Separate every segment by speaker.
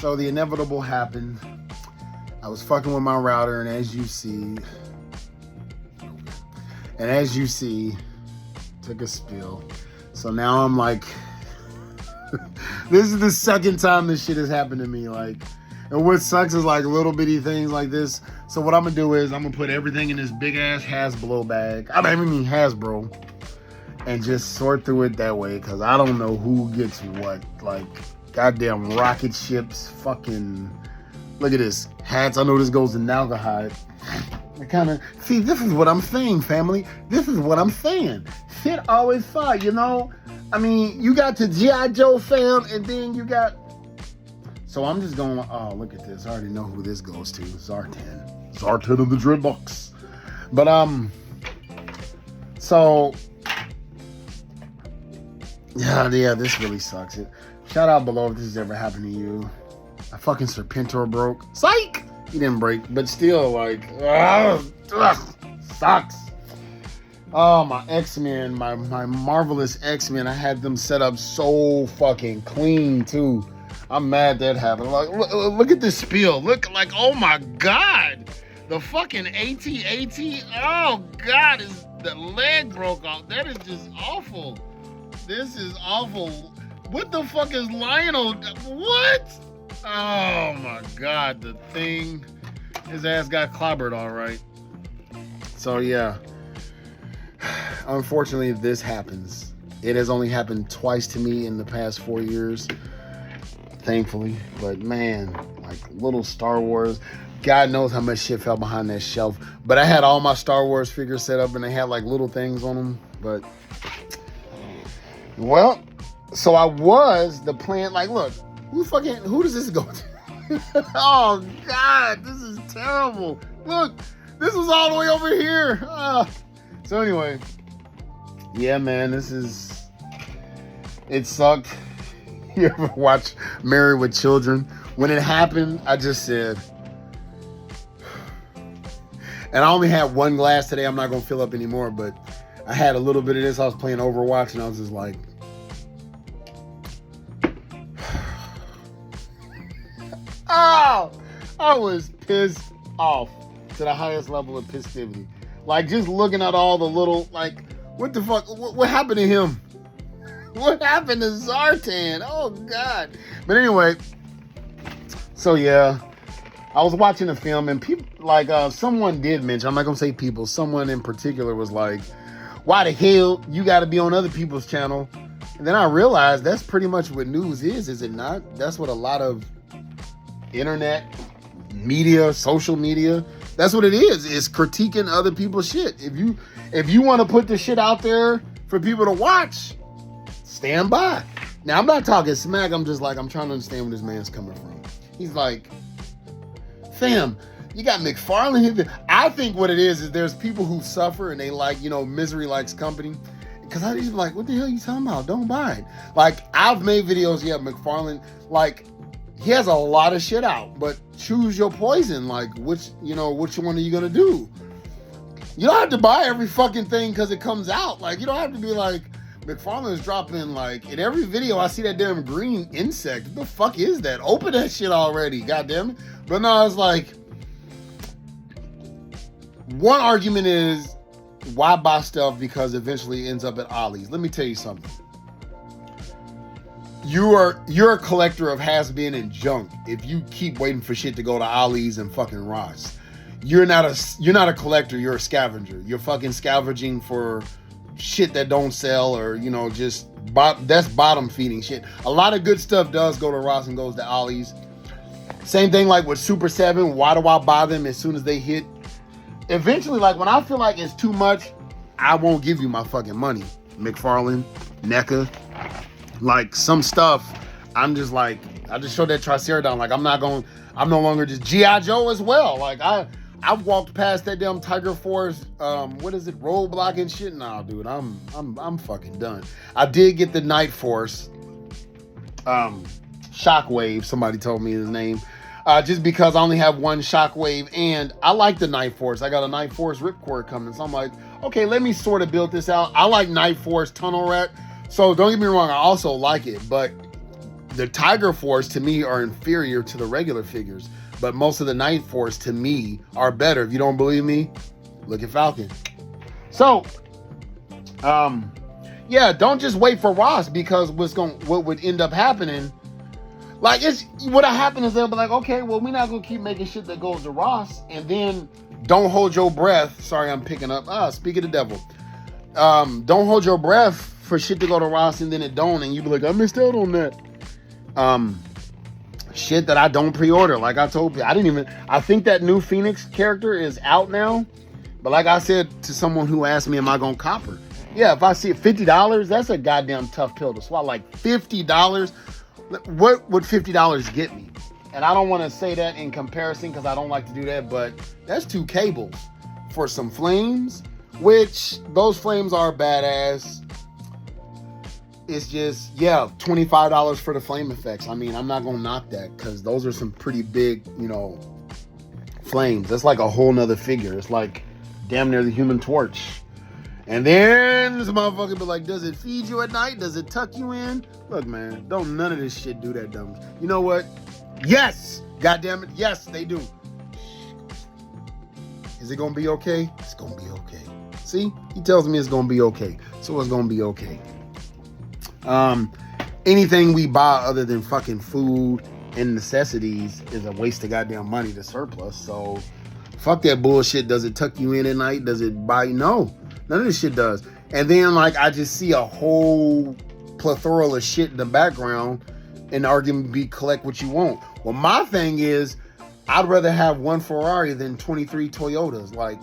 Speaker 1: So the inevitable happened. I was fucking with my router, and as you see, took a spill. So now I'm like, this is the second time this shit has happened to me. Like, and what sucks is like little bitty things like this. So what I'm gonna do is I'm gonna put everything in this big ass Hasbro bag. I mean Hasbro, and just sort through it that way. Cause I don't know who gets what. Like, goddamn rocket ships, fucking. Look at this hats. I know this goes in alcohol. I kind of see. This is what I'm saying, family. This is what I'm saying. Shit always fire, you know. I mean, you got the G.I. Joe fam, and then you got. So I'm just going. Oh, look at this. I already know who this goes to. Zartan of the Dreadbox. But so yeah, this really sucks. Shout out below if this has ever happened to you. My fucking Serpentor broke. Psych! He didn't break, but still, like, sucks. Oh, my X-Men, my marvelous X-Men, I had them set up so fucking clean, too. I'm mad that happened. Like, look at this spiel. Look, like, oh my God. The fucking AT-AT, oh God, the leg broke off. That is just awful. This is awful. What the fuck is Lionel? What? Oh my God, the thing. His ass got clobbered, all right. So yeah, unfortunately this happens. It has only happened twice to me in the past 4 years, thankfully. But man, like little Star Wars, God knows how much shit fell behind that shelf. But I had all my Star Wars figures set up and they had like little things on them. But well, so I was the plan, like, look, who does this go to? Oh God, this is terrible. Look, this was all the way over here. So anyway, yeah, man, it sucked. You ever watch Married with Children? When it happened, I just said, and I only had one glass today. I'm not gonna fill up anymore, but I had a little bit of this. I was playing Overwatch and I was just like, oh, I was pissed off to the highest level of pissivity. Like, just looking at all the little, like, what the fuck? What happened to him? What happened to Zartan? Oh, God. But anyway, so yeah, I was watching the film and people, like, someone did mention, I'm not going to say people, someone in particular was like, why the hell you got to be on other people's channel? And then I realized that's pretty much what news is it not? That's what a lot of internet media, social media, that's what it is critiquing other people's shit. If you want to put the shit out there for people to watch, stand by. Now, I'm not talking smack. I'm just like, I'm trying to understand where this man's coming from. He's like, fam, you got McFarlane here. I think what it is there's people who suffer and they like, misery likes company. Because I just be like, what the hell are you talking about? Don't buy it. Like, I've made videos, McFarlane, like, he has a lot of shit out, but choose your poison. Like, which one are you going to do? You don't have to buy every fucking thing because it comes out. Like, you don't have to be like, McFarlane is dropping, like, in every video I see that damn green insect. What the fuck is that? Open that shit already, goddamn it. But no, it's like, one argument is, why buy stuff because eventually it ends up at Ollie's? Let me tell you something. You're a collector of has-been and junk if you keep waiting for shit to go to Ollie's and fucking Ross. You're not a collector, you're a scavenger. You're fucking scavenging for shit that don't sell or, that's bottom feeding shit. A lot of good stuff does go to Ross and goes to Ollie's. Same thing like with Super 7. Why do I buy them as soon as they hit? Eventually, like when I feel like it's too much, I won't give you my fucking money. McFarlane, NECA. Like some stuff, I'm just like, I just showed that Triceratodon. Like I'm no longer just G.I. Joe as well. Like I've walked past that damn Tiger Force, roadblock and shit. Nah, dude, I'm fucking done. I did get the Night Force, Shockwave. Somebody told me his name, just because I only have one Shockwave, and I like the Night Force. I got a Night Force Ripcord coming, so I'm like, okay, let me sort of build this out. I like Night Force Tunnel Rat. So don't get me wrong, I also like it, but the Tiger Force to me are inferior to the regular figures, but most of the Night Force to me are better. If you don't believe me, look at Falcon. So, yeah, don't just wait for Ross, because what would end up happening, like, what'll happen is they'll be like, okay, well, we're not gonna keep making shit that goes to Ross, and then don't hold your breath. Sorry, I'm picking up. Speak of the devil. Don't hold your breath for shit to go to Ross, and then it don't, and you be like, I missed out on that. Shit that I don't pre-order. Like I told you, I think that new Phoenix character is out now. But like I said to someone who asked me, am I gonna cop her? Yeah, if I see it $50, that's a goddamn tough pill to swallow. Like $50, what would $50 get me? And I don't want to say that in comparison, because I don't like to do that, but that's 2 cables for some flames, which those flames are badass. It's just, yeah, $25 for the flame effects. I mean, I'm not going to knock that, because those are some pretty big, flames. That's like a whole nother figure. It's like damn near the Human Torch. And then this motherfucker be like, does it feed you at night? Does it tuck you in? Look, man, don't none of this shit do that dumb. You know what? Yes! God damn it. Yes, they do. Is it going to be okay? It's going to be okay. See? He tells me it's going to be okay. So it's going to be okay. Anything we buy other than fucking food and necessities is a waste of goddamn money to surplus. So fuck that bullshit. Does it tuck you in at night? Does it buy? No, none of this shit does. And then like I just see a whole plethora of shit in the background, and the argument be collect what you want. Well, my thing is, I'd rather have one Ferrari than 23 Toyotas. Like,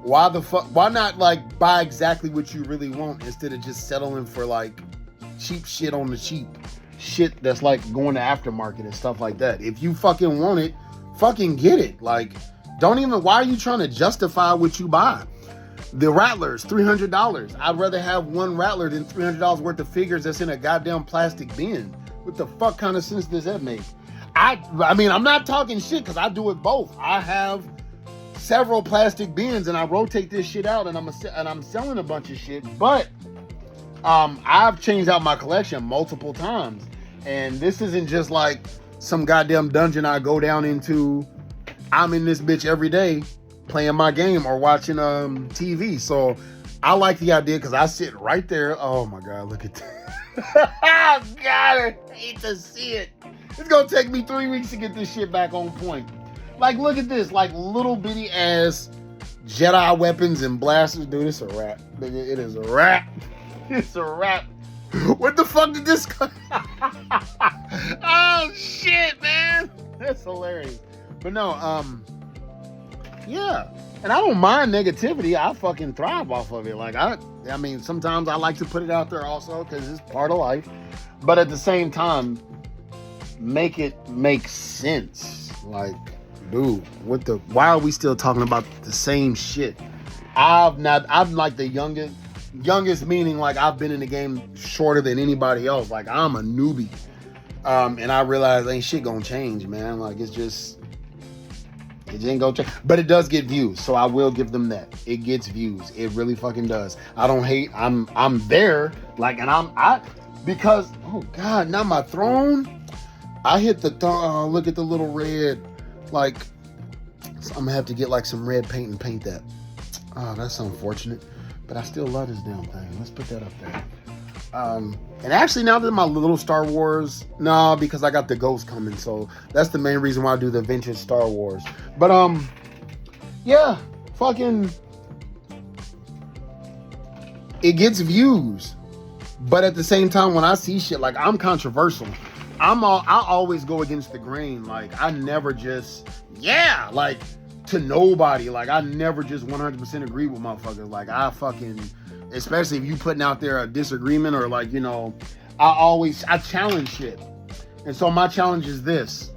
Speaker 1: why the fuck? Why not like buy exactly what you really want instead of just settling for like cheap shit on the cheap shit that's like going to aftermarket and stuff like that? If you fucking want it, fucking get it. Like, why are you trying to justify what you buy? The Rattlers, $300. I'd rather have one Rattler than $300 worth of figures that's in a goddamn plastic bin. What the fuck kind of sense does that make? I mean, I'm not talking shit, because I do it both. I have several plastic bins and I rotate this shit out, and I'm selling a bunch of shit, but I've changed out my collection multiple times, and this isn't just like some goddamn dungeon I go down into. I'm in this bitch every day playing my game or watching TV. So I like the idea, because I sit right there. Oh my God, look at that. Oh God, I hate to see it. It's gonna take me 3 weeks to get this shit back on point. Like, look at this, like little bitty ass Jedi weapons and blasters. Dude, it's a wrap. It is a wrap. It's a wrap. What the fuck did this come? Oh shit, man. That's hilarious. But no, yeah. And I don't mind negativity. I fucking thrive off of it. Like, I mean, sometimes I like to put it out there also, because it's part of life. But at the same time, make it make sense. Like, dude, why are we still talking about the same shit? I'm like the youngest meaning like I've been in the game shorter than anybody else. Like, I'm a newbie. And I realize ain't shit gonna change, man. Like, it ain't gonna change. But it does get views, so I will give them that. It gets views. It really fucking does. I don't hate. I'm there. Like, and because, oh God, not my throne. I hit the look at the little red. Like, so I'm gonna have to get like some red paint and paint that. Oh, that's unfortunate. But I still love this damn thing. Let's put that up there. And actually, now that my little Star Wars, because I got the Ghost coming, so that's the main reason why I do the vintage Star Wars. But yeah, fucking, it gets views. But at the same time, when I see shit, like, I'm controversial. I always go against the grain. Like, I never just, like, to nobody. Like, I never just 100% agree with motherfuckers. Like, I fucking, especially if you putting out there a disagreement or like, I challenge shit. And so my challenge is this.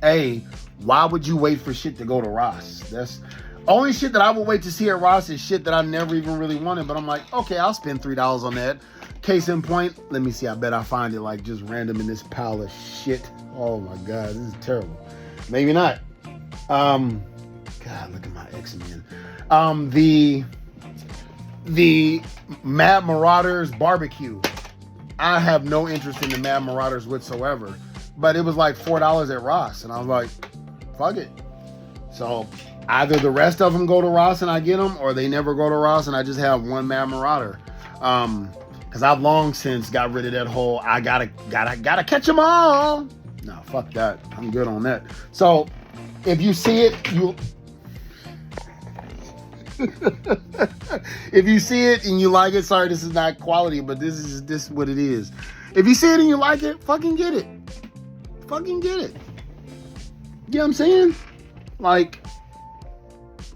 Speaker 1: A, why would you wait for shit to go to Ross? That's only shit that I would wait to see at Ross is shit that I never even really wanted. But I'm like, okay, I'll spend $3 on that. Case in point, let me see. I bet I find it like just random in this pile of shit. Oh my God, this is terrible. Maybe not. God, look at my X-Men. The Mad Marauders barbecue. I have no interest in the Mad Marauders whatsoever. But it was like $4 at Ross. And I was like, fuck it. So either the rest of them go to Ross and I get them, or they never go to Ross and I just have one Mad Marauder. Because I've long since got rid of that whole, I gotta catch them all. No, fuck that. I'm good on that. So if you see it, you... if you see it and you like it, sorry, this is not quality, but this is what it is. If you see it and you like it, fucking get it. Fucking get it. You know what I'm saying? Like,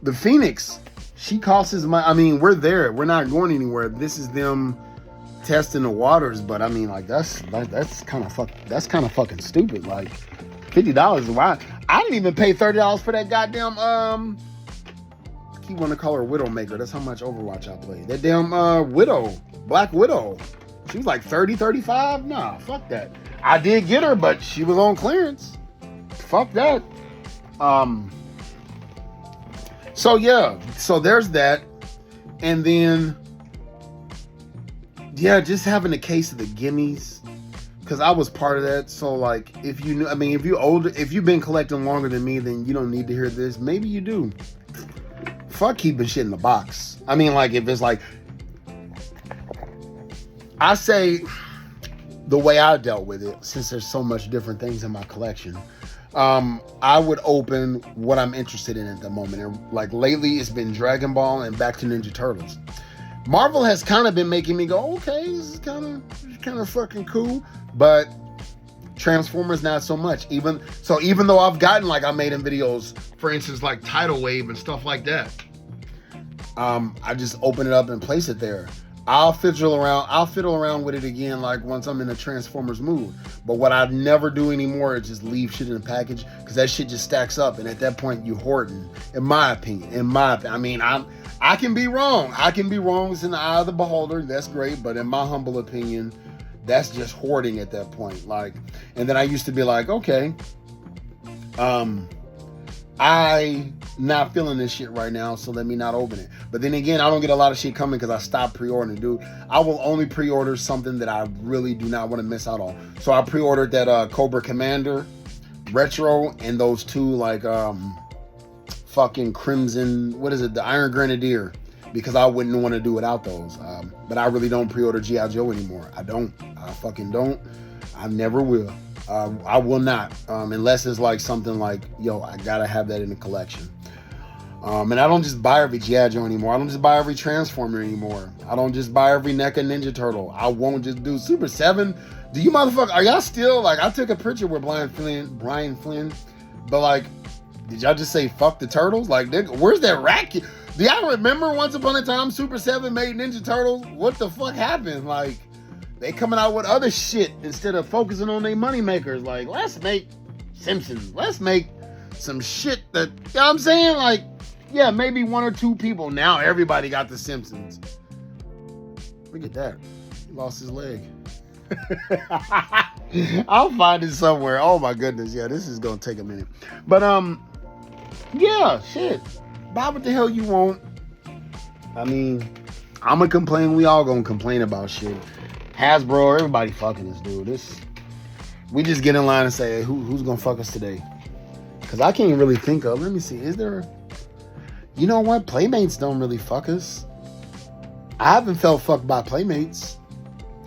Speaker 1: the Phoenix, she costs my... I mean, we're there. We're not going anywhere. This is them testing the waters, but I mean, like, that's kind of fucking stupid. Like, $50. Why? I didn't even pay $30 for that goddamn I keep wanting to call her Widowmaker. That's how much Overwatch I play. That damn Black Widow. She was like 30, 35. Nah, fuck that. I did get her, but she was on clearance. Fuck that. So yeah, so there's that. And then yeah, just having a case of the gimmies, because I was part of that. So like, if you knew, I mean, if you're older, if you've been collecting longer than me, then you don't need to hear this. Maybe you do. Fuck keeping shit in the box. I mean, like, if it's like, I say the way I dealt with it, since there's so much different things in my collection, I would open what I'm interested in at the moment. And like lately, it's been Dragon Ball and Back to Ninja Turtles. Marvel has kind of been making me go, okay, this is kind of fucking cool, but Transformers not so much. Even though I've gotten, like, I made in videos, for instance, like Tidal Wave and stuff like that, I just open it up and place it there. I'll fiddle around with it again, like once I'm in a Transformers mood. But what I never do anymore is just leave shit in a package, because that shit just stacks up, and at that point you hoarding. In my opinion, I mean, I can be wrong. It's in the eye of the beholder. That's great, but in my humble opinion, that's just hoarding at that point. Like, and then I used to be like, okay, I not feeling this shit right now, so let me not open it. But then again, I don't get a lot of shit coming because I stopped pre-ordering, dude. I will only pre-order something that I really do not want to miss out on. So I pre-ordered that Cobra Commander Retro and those two, like, fucking Crimson, what is it, the Iron Grenadier, because I wouldn't want to do without those. But I really don't pre-order G.I. Joe anymore. I fucking don't. I never will. I will not, unless it's like something like, yo, I gotta have that in the collection. And I don't just buy every G.I. Joe anymore. I don't just buy every Transformer anymore. I don't just buy every NECA Ninja Turtle. I won't just do Super 7. Do you motherfucker, are y'all still, like, I took a picture with Brian Flynn, but like, did y'all just say fuck the Turtles? Like, where's that racket? Do y'all remember once upon a time Super 7 made Ninja Turtles? What the fuck happened? Like, they coming out with other shit instead of focusing on their money makers. Like, let's make Simpsons. Let's make some shit that, you know what I'm saying? Like, yeah, maybe one or two people. Now everybody got the Simpsons. Look at that. He lost his leg. I'll find it somewhere. Oh my goodness. Yeah, this is gonna take a minute. But yeah, shit. Buy what the hell you want. I mean, I'm gonna complain. We all gonna complain about shit. Hasbro, everybody fucking us, dude. We just get in line and say, hey, who's gonna fuck us today? Because I can't really think of. Let me see. Is there? You know what? Playmates don't really fuck us. I haven't felt fucked by Playmates.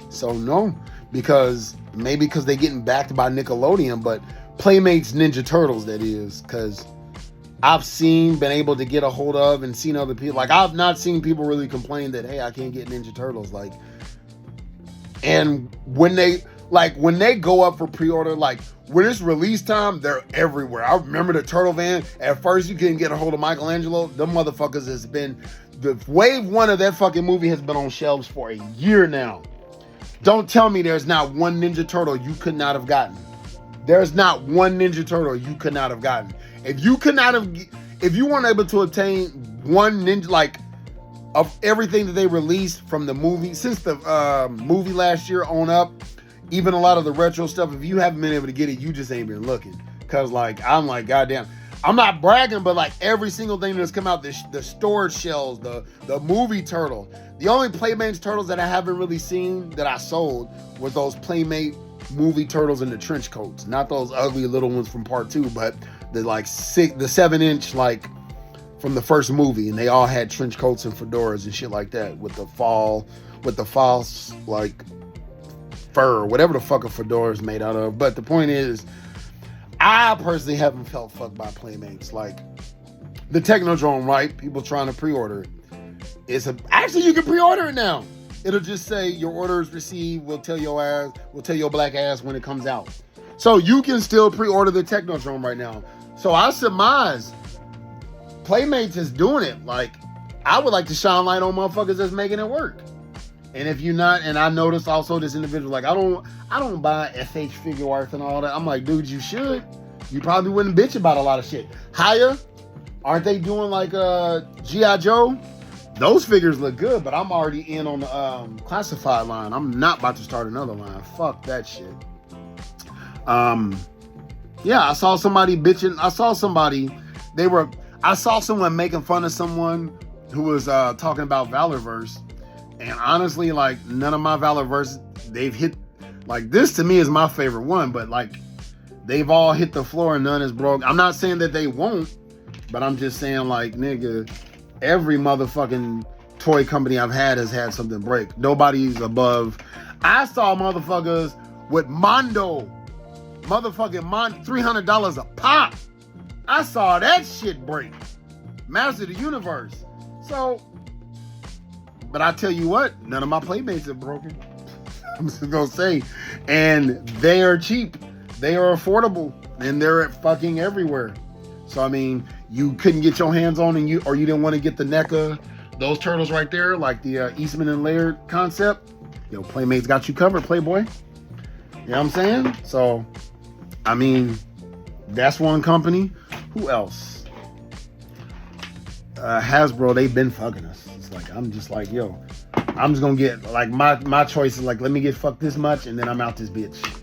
Speaker 1: So no, because they're getting backed by Nickelodeon, but Playmates Ninja Turtles, that is, because I've been able to get a hold of and seen other people. Like, I've not seen people really complain that, hey, I can't get Ninja Turtles. Like, and when they go up for pre-order, like, when it's release time, they're everywhere. I remember the Turtle Van. At first, you couldn't get a hold of Michelangelo. Them motherfuckers has been, the wave one of that fucking movie has been on shelves for a year now. Don't tell me there's not one Ninja Turtle you could not have gotten. There's not one Ninja Turtle you could not have gotten. If you weren't able to obtain one Ninja, like, of everything that they released from the movie, since the movie last year on up, even a lot of the retro stuff, if you haven't been able to get it, you just ain't been looking. Cause like, I'm like, goddamn, I'm not bragging, but like every single thing that's come out, the storage shells, the movie turtle. The only Playmates turtles that I haven't really seen that I sold were those Playmate movie turtles in the trench coats. Not those ugly little ones from part 2, but the 7-inch like from the first movie, and they all had trench coats and fedoras and shit like that with the false like fur, whatever the fuck a fedora is made out of. But the point is, I personally haven't felt fucked by Playmates. Like the Technodrome, right? People trying to pre-order it. Actually, you can pre-order it now. It'll just say your order is received. We'll tell your black ass when it comes out. So you can still pre-order the Technodrome right now. So I surmise Playmates is doing it. Like, I would like to shine light on motherfuckers that's making it work. And if you're not, and I noticed also this individual, like, I don't buy FH figure arts and all that. I'm like, dude, you should. You probably wouldn't bitch about a lot of shit. Higher, aren't they doing like G.I. Joe? Those figures look good, but I'm already in on the classified line. I'm not about to start another line. Fuck that shit. Yeah, I saw somebody bitching. I saw someone making fun of someone who was talking about Valorverse. And honestly, like, none of my Valorverse, they've hit, like, this to me is my favorite one, but like, they've all hit the floor and none is broke. I'm not saying that they won't, but I'm just saying, like, nigga, every motherfucking toy company I've had has had something break. Nobody's above. I saw motherfuckers with Mondo, $300 a pop. I saw that shit break. Master of the Universe. So, but I tell you what, none of my Playmates are broken. I'm just gonna say, and they are cheap, they are affordable, and they're fucking everywhere. So I mean, you couldn't get your hands on, and you didn't want to get the NECA, those turtles right there, like the Eastman and Laird concept. Yo, Playmates got you covered, Playboy. You know what I'm saying? So, I mean, that's one company. Who else? Hasbro, they've been fucking us. It's like, I'm just like, yo, I'm just gonna get, like, my choice is like, let me get fucked this much and then I'm out this bitch.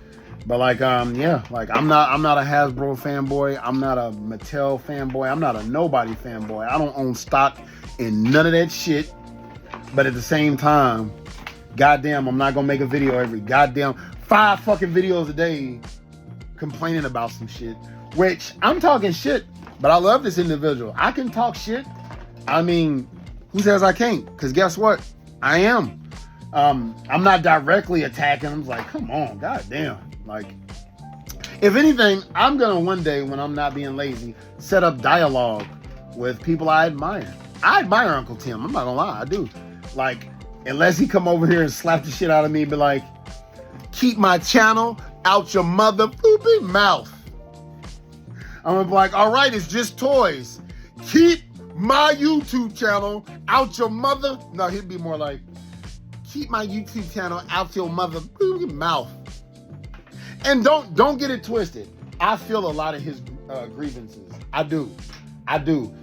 Speaker 1: But like, yeah, like I'm not a Hasbro fanboy. I'm not a Mattel fanboy. I'm not a nobody fanboy. I don't own stock in none of that shit. But at the same time, goddamn, I'm not gonna make a video every goddamn 5 fucking videos a day complaining about some shit. Which, I'm talking shit, but I love this individual. I can talk shit. I mean, who says I can't? Because guess what? I am. I'm not directly attacking. I'm like, come on, goddamn. Like, if anything, I'm gonna one day, when I'm not being lazy, set up dialogue with people I admire. I admire Uncle Tim. I'm not gonna lie, I do. Like, unless he come over here and slap the shit out of me and be like, keep my channel out your mother poopy mouth. I'm gonna be like, all right, it's just toys. Keep my YouTube channel out your mother. No, he'd be more like, keep my YouTube channel out your mother poopy mouth. And don't get it twisted. I feel a lot of his grievances. I do.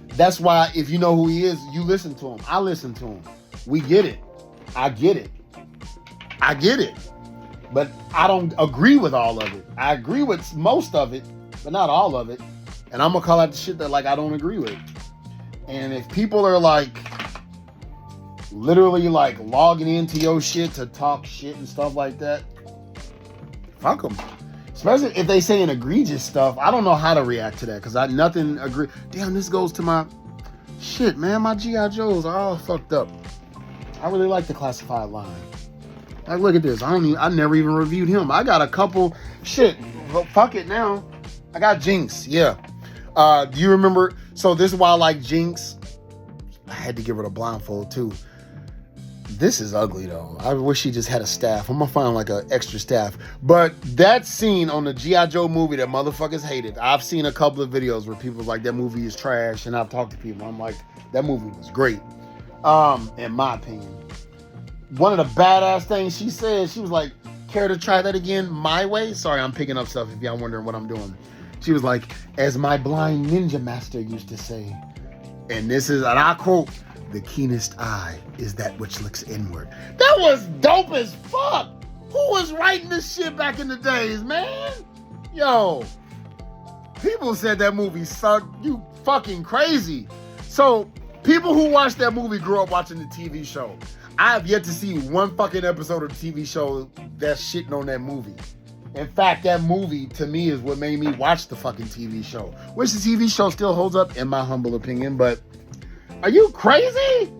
Speaker 1: That's why, if you know who he is, you listen to him. I listen to him. We get it. I get it. But I don't agree with all of it. I agree with most of it, but not all of it. And I'm gonna call out the shit that, like, I don't agree with. And if people are like literally like logging into your shit to talk shit and stuff like that, fuck them. Especially if they saying egregious stuff. I don't know how to react to that because nothing agree. Damn, this goes to my shit, man. My G.I. Joes are all fucked up. I really like the classified line. Like, look at this. I never even reviewed him. I got a couple shit. Fuck it now. I got Jinx. Yeah. Do you remember? So this is why I like Jinx. I had to give her the blindfold too. This is ugly though. I wish she just had a staff. I'm gonna find like an extra staff. But that scene on the G.I. Joe movie that motherfuckers hated. I've seen a couple of videos where people like that movie is trash, and I've talked to people. I'm like, that movie was great. In my opinion. One of the badass things she said, she was like, care to try that again my way? Sorry, I'm picking up stuff if y'all wondering what I'm doing. She was like, as my blind ninja master used to say, and this is, and I quote, the keenest eye is that which looks inward. That was dope as fuck. Who was writing this shit back in the days, man? Yo, People said that movie sucked. You fucking crazy. So, people who watched that movie grew up watching the TV show. I have yet to see one fucking episode of the TV show that's shitting on that movie. In fact, that movie, to me, is what made me watch the fucking TV show. Which the TV show still holds up, in my humble opinion, but are you crazy?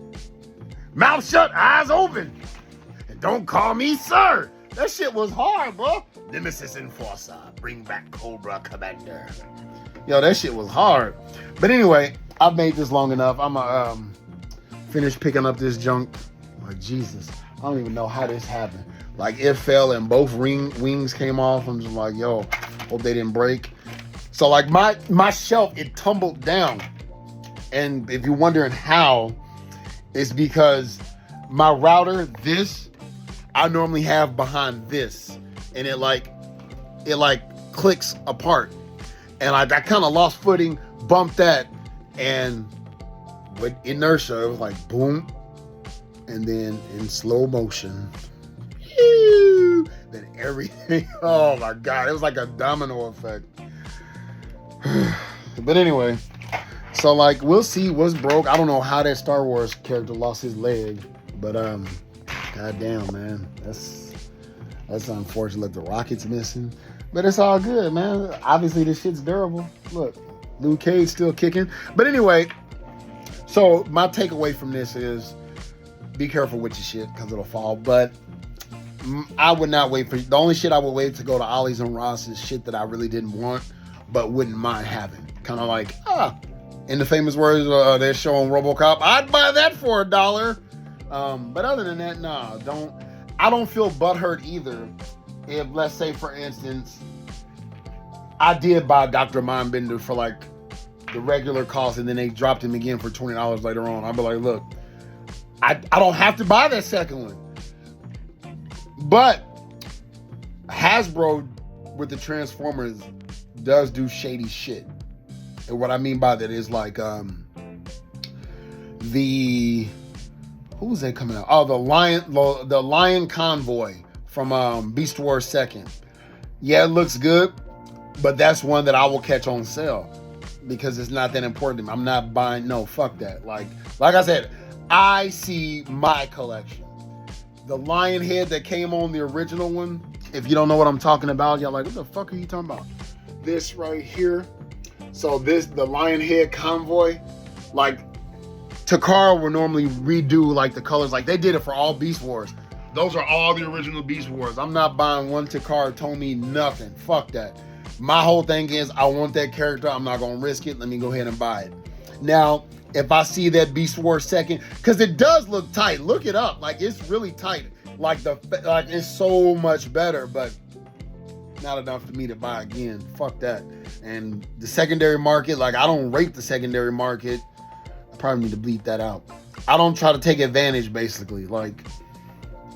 Speaker 1: Mouth shut, eyes open. And don't call me sir. That shit was hard, bro. Nemesis Enforcer, bring back Cobra Commander. Yo, that shit was hard. But anyway, I've made this long enough. I'm gonna finish picking up this junk. Like, Jesus, I don't even know how this happened. Like, it fell and both wings came off. I'm just like, yo, hope they didn't break. So, like, my shelf, it tumbled down. And if you're wondering how, it's because my router, this, I normally have behind this. And it clicks apart. And I kind of lost footing, bumped that, and with inertia, it was like, boom. And then in slow motion, then everything, oh my God, it was like a domino effect. But anyway, so like, we'll see what's broke. I don't know how that Star Wars character lost his leg, but goddamn, man, that's unfortunate. The rocket's missing, but it's all good, man. Obviously, this shit's durable. Look, Luke Cage still kicking. But anyway, so my takeaway from this is, be careful with your shit because it'll fall. But I would not wait for, the only shit I would wait to go to Ollie's and Ross is shit that I really didn't want, but wouldn't mind having. Kind of like, in the famous words, they're showing RoboCop, I'd buy that for $1. But other than that, nah, I don't feel butthurt either. If, let's say, for instance, I did buy Dr. Mindbender for like the regular cost and then they dropped him again for $20 later on. I'd be like, look, I don't have to buy that second one. But Hasbro with the Transformers does do shady shit. And what I mean by that is like who's that coming out? Oh, the Lion Convoy from Beast Wars 2nd. Yeah, it looks good, but that's one that I will catch on sale because it's not that important to me. I'm not buying, no, fuck that. Like I said, I see my collection. The lion head that came on the original one, if you don't know what I'm talking about, y'all like, what the fuck are you talking about? This right here. So the lion head convoy, like Takara will normally redo like the colors. Like they did it for all Beast Wars. Those are all the original Beast Wars. I'm not buying one Takara Tomy, nothing. Fuck that. My whole thing is I want that character. I'm not going to risk it. Let me go ahead and buy it. Now, if I see that Beast Wars 2nd, because it does look tight. Look it up. Like, it's really tight. Like, it's so much better, but not enough for me to buy again. Fuck that. And the secondary market, like, I don't rate the secondary market. I probably need to bleep that out. I don't try to take advantage, basically. Like,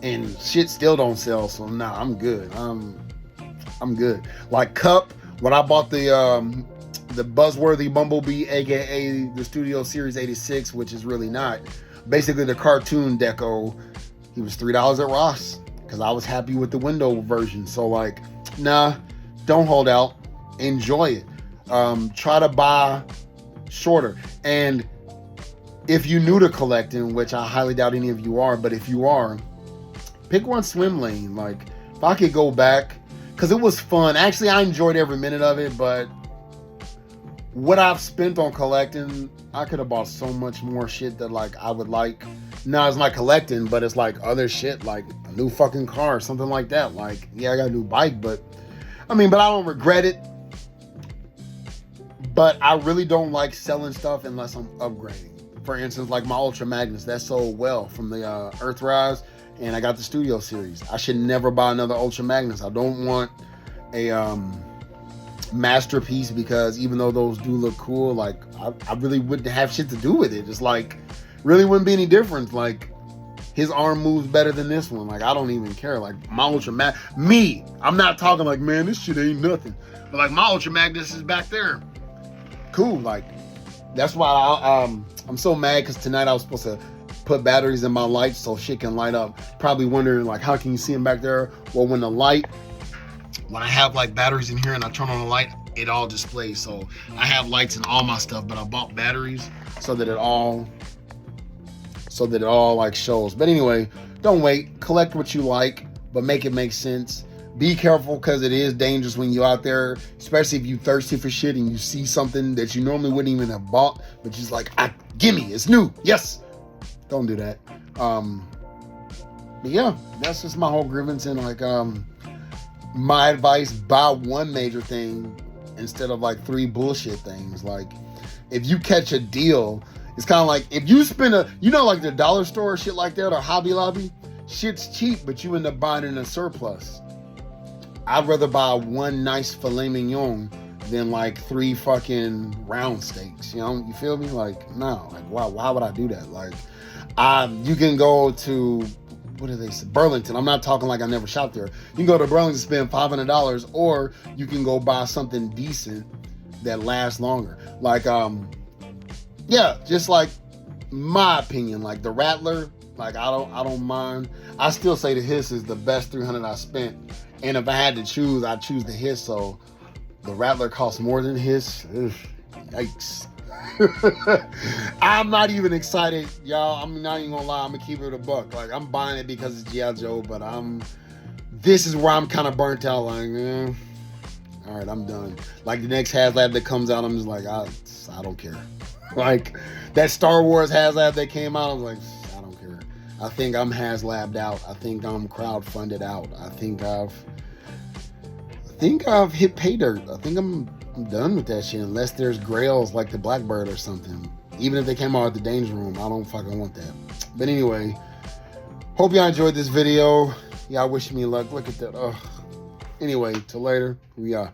Speaker 1: and shit still don't sell, so nah, I'm good. I'm good. Like, Cup, when I bought the Buzzworthy Bumblebee, aka the Studio Series 86, which is really not. Basically the cartoon deco, he was $3 at Ross because I was happy with the window version. So like, nah, don't hold out. Enjoy it. Try to buy shorter. And if you're new to collecting, which I highly doubt any of you are, but if you are, pick one swim lane. Like, if I could go back, because it was fun. Actually, I enjoyed every minute of it, but what I've spent on collecting, I could have bought so much more shit that like I would like. Now it's not collecting, but it's like other shit, like a new fucking car, something like that. Like, yeah, I got a new bike, but I don't regret it. But I really don't like selling stuff unless I'm upgrading. For instance, like my Ultra Magnus, that sold well from the Earthrise, and I got the Studio Series. I should never buy another Ultra Magnus. I don't want a masterpiece, because even though those do look cool, like I really wouldn't have shit to do with it. It's like, really wouldn't be any difference. Like, his arm moves better than this one. Like, I don't even care. Like, my Ultra me, I'm not talking like, man, this shit ain't nothing. But like, my Ultra Magnus is back there. Cool. Like, that's why I'm so mad, because tonight I was supposed to put batteries in my lights so shit can light up. Probably wondering, like, how can you see them back there? Well, when I have like batteries in here and I turn on the light, it all displays. So I have lights in all my stuff, but I bought batteries so that it all like shows. But anyway, don't wait. Collect what you like, but make it make sense. Be careful, because it is dangerous when you're out there, especially if you're thirsty for shit and you see something that you normally wouldn't even have bought, but you're just like, gimme, it's new. Yes. Don't do that. But yeah, that's just my whole grievance. And like, my advice, buy one major thing instead of like 3 bullshit things. Like, if you catch a deal, it's kind of like if you spend like the dollar store or shit like that, or Hobby Lobby, shit's cheap, but you end up buying it in a surplus. I'd rather buy one nice filet mignon than like 3 fucking round steaks. You feel me? Like, no, like why would I do that? Like, you can go to, what do they say, Burlington. I'm not talking like I never shopped there. You can go to Burlington and spend $500, or you can go buy something decent that lasts longer. Like, yeah, just like my opinion, like the Rattler, like I don't mind. I still say the Hiss is the best $300 I spent. And if I had to choose, I'd choose the Hiss. So the Rattler costs more than the Hiss. Ugh, yikes. I'm not even excited, y'all. I'm not even gonna lie. I'm gonna keep it a buck. Like, I'm buying it because it's G.I. Joe, but this is where I'm kind of burnt out. Like, all right, I'm done. Like, the next HasLab that comes out, I'm just like, I don't care. Like, that Star Wars HasLab that came out, I was like, I don't care. I think I'm HasLabbed out. I think I'm crowdfunded out. I think I've hit pay dirt. I think I'm done with that shit, unless there's grails like the Blackbird or something. Even if they came out at the Danger Room, I don't fucking want that. But anyway, hope y'all enjoyed this video. Y'all wish me luck. Look at that. Ugh. Anyway, till later. We are.